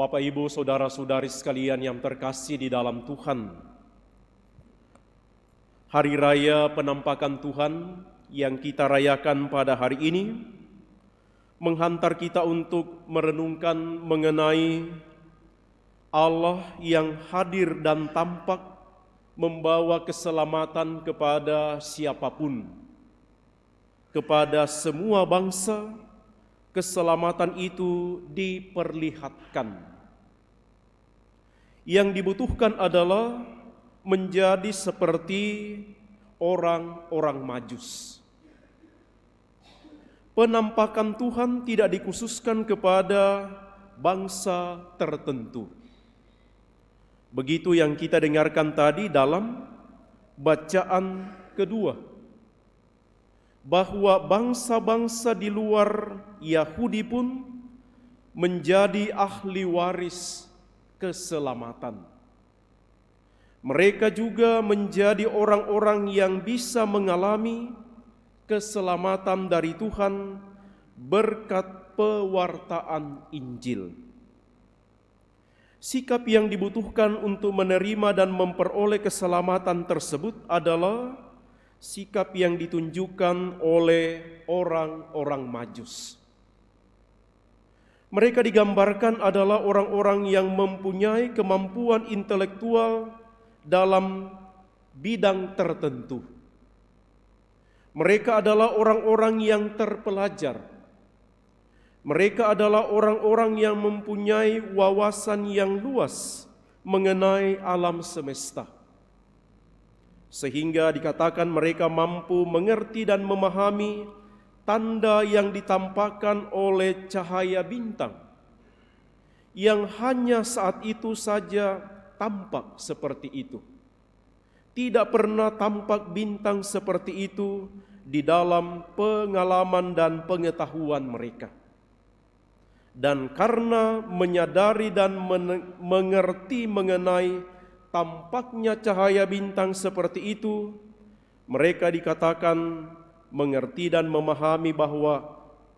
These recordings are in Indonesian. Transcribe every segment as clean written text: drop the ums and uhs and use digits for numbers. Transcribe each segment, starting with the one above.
Bapak, Ibu, saudara-saudari sekalian yang terkasih di dalam Tuhan, Hari Raya Penampakan Tuhan yang kita rayakan pada hari ini menghantar kita untuk merenungkan mengenai Allah yang hadir dan tampak membawa keselamatan kepada siapapun, kepada semua bangsa. Keselamatan itu diperlihatkan. Yang dibutuhkan adalah menjadi seperti orang-orang Majus. Penampakan Tuhan tidak dikhususkan kepada bangsa tertentu. Begitu yang kita dengarkan tadi dalam bacaan kedua, bahwa bangsa-bangsa di luar Yahudi pun menjadi ahli waris keselamatan. Mereka juga menjadi orang-orang yang bisa mengalami keselamatan dari Tuhan berkat pewartaan Injil. Sikap yang dibutuhkan untuk menerima dan memperoleh keselamatan tersebut adalah sikap yang ditunjukkan oleh orang-orang Majus. Mereka digambarkan adalah orang-orang yang mempunyai kemampuan intelektual dalam bidang tertentu. Mereka adalah orang-orang yang terpelajar. Mereka adalah orang-orang yang mempunyai wawasan yang luas mengenai alam semesta, sehingga dikatakan mereka mampu mengerti dan memahami tanda yang ditampakkan oleh cahaya bintang, yang hanya saat itu saja tampak seperti itu. Tidak pernah tampak bintang seperti itu di dalam pengalaman dan pengetahuan mereka. Dan karena menyadari dan mengerti mengenai tampaknya cahaya bintang seperti itu, mereka dikatakan mengerti dan memahami bahwa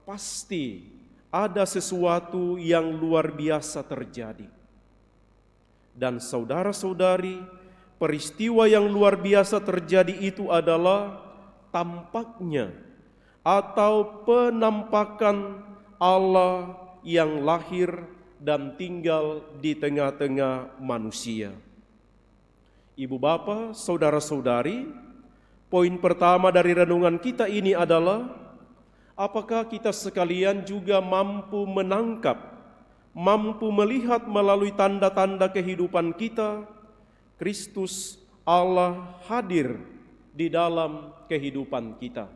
pasti ada sesuatu yang luar biasa terjadi. Dan saudara-saudari, peristiwa yang luar biasa terjadi itu adalah tampaknya atau penampakan Allah yang lahir dan tinggal di tengah-tengah manusia. Ibu bapa, saudara-saudari, poin pertama dari renungan kita ini adalah apakah kita sekalian juga mampu menangkap, mampu melihat melalui tanda-tanda kehidupan kita, Kristus Allah hadir di dalam kehidupan kita.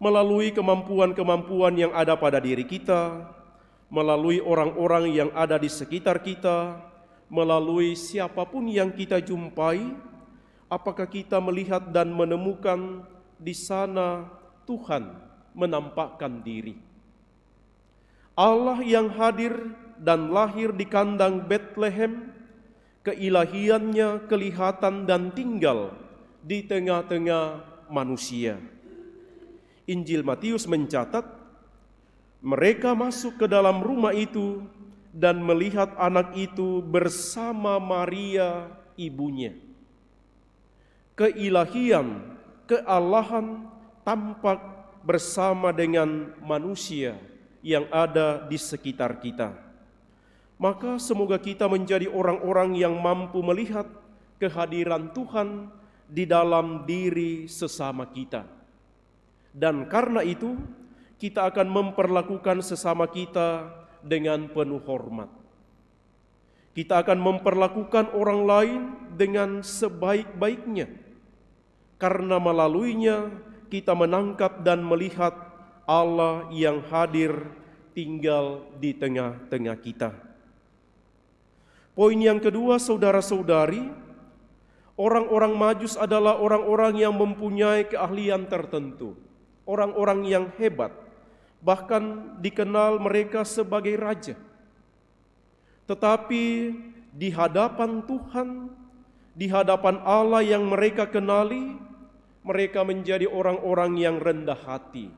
Melalui kemampuan-kemampuan yang ada pada diri kita, melalui orang-orang yang ada di sekitar kita, melalui siapapun yang kita jumpai, apakah kita melihat dan menemukan di sana Tuhan menampakkan diri. Allah yang hadir dan lahir di kandang Bethlehem, keilahiannya kelihatan dan tinggal di tengah-tengah manusia. Injil Matius mencatat, mereka masuk ke dalam rumah itu dan melihat anak itu bersama Maria ibunya. Keilahian, kealahan tampak bersama dengan manusia yang ada di sekitar kita. Maka semoga kita menjadi orang-orang yang mampu melihat kehadiran Tuhan di dalam diri sesama kita. Dan karena itu, kita akan memperlakukan sesama kita dengan penuh hormat. Kita akan memperlakukan orang lain dengan sebaik-baiknya, karena melaluinya kita menangkap dan melihat Allah yang hadir tinggal di tengah-tengah kita. Poin yang kedua, saudara-saudari, orang-orang Majus adalah orang-orang yang mempunyai keahlian tertentu, orang-orang yang hebat, bahkan dikenal mereka sebagai raja. Tetapi di hadapan Tuhan, di hadapan Allah yang mereka kenali, mereka menjadi orang-orang yang rendah hati,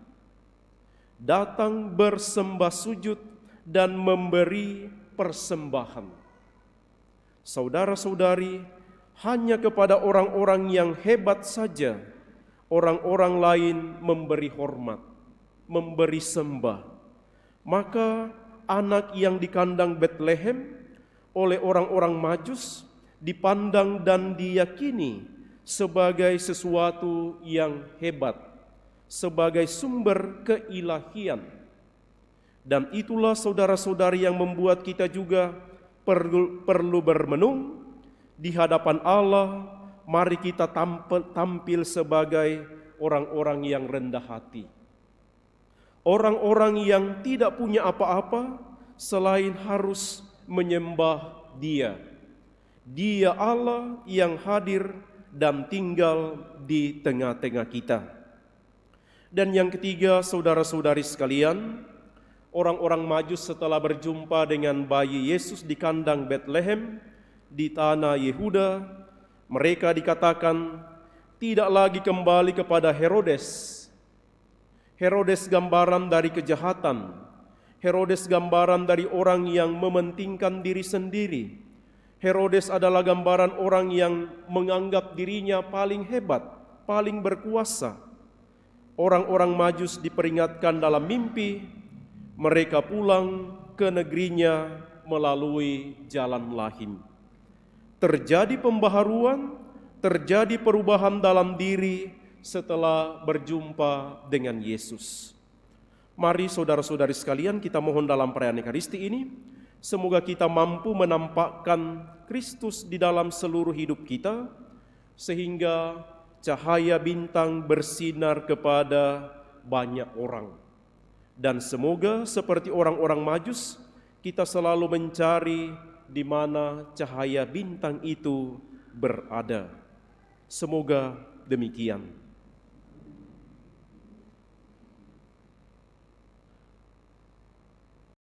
datang bersembah sujud dan memberi persembahan. Saudara-saudari, hanya kepada orang-orang yang hebat saja orang-orang lain memberi hormat, memberi sembah. Maka anak yang di kandang Betlehem oleh orang-orang Majus dipandang dan diyakini sebagai sesuatu yang hebat, sebagai sumber keilahian. Dan itulah saudara-saudari yang membuat kita juga perlu bermenung di hadapan Allah. Mari kita tampil sebagai orang-orang yang rendah hati. Orang-orang yang tidak punya apa-apa selain harus menyembah Dia. Dia Allah yang hadir dan tinggal di tengah-tengah kita. Dan yang ketiga, saudara-saudari sekalian, orang-orang Majus setelah berjumpa dengan bayi Yesus di kandang Betlehem di tanah Yehuda, mereka dikatakan tidak lagi kembali kepada Herodes. Herodes gambaran dari kejahatan. Herodes gambaran dari orang yang mementingkan diri sendiri. Herodes adalah gambaran orang yang menganggap dirinya paling hebat, paling berkuasa. Orang-orang Majus diperingatkan dalam mimpi, mereka pulang ke negerinya melalui jalan lain. Terjadi pembaharuan, terjadi perubahan dalam diri setelah berjumpa dengan Yesus. Mari saudara-saudari sekalian, kita mohon dalam perayaan Ekaristi ini, semoga kita mampu menampakkan Kristus di dalam seluruh hidup kita, sehingga cahaya bintang bersinar kepada banyak orang. Dan semoga seperti orang-orang Majus, kita selalu mencari di mana cahaya bintang itu berada. Semoga demikian.